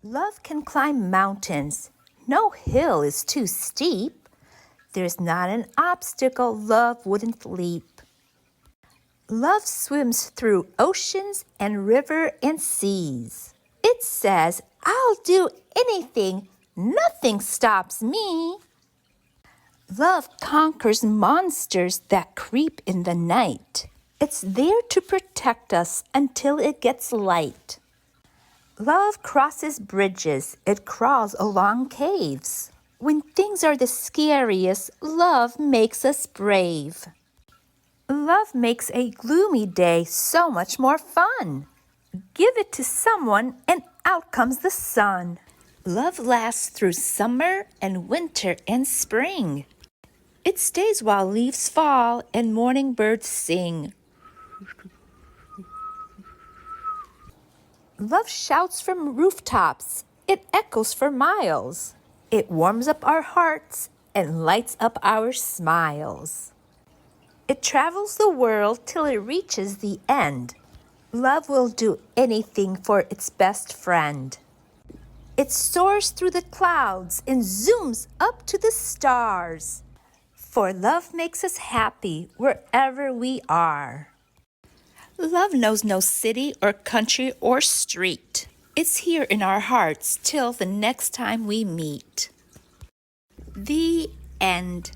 Love can climb mountains. No hill is too steep. There's not an obstacle love wouldn't leap. Love swims through oceans and river and seas. It says, I'll do anything. Nothing stops me. Love conquers monsters that creep in the night. It's there to protect us until it gets light. Love crosses bridges. It crawls along caves. When things are the scariest, love makes us brave. Love makes a gloomy day so much more fun. Give it to someone and out comes the sun. Love lasts through summer and winter and spring. It stays while leaves fall and morning birds sing. Love shouts from rooftops. It echoes for miles. It warms up our hearts and lights up our smiles. It travels the world till it reaches the end. Love will do anything for its best friend. It soars through the clouds and zooms up to the stars. For love makes us happy wherever we are. Love knows no city or country or street. It's here in our hearts till the next time we meet. The end.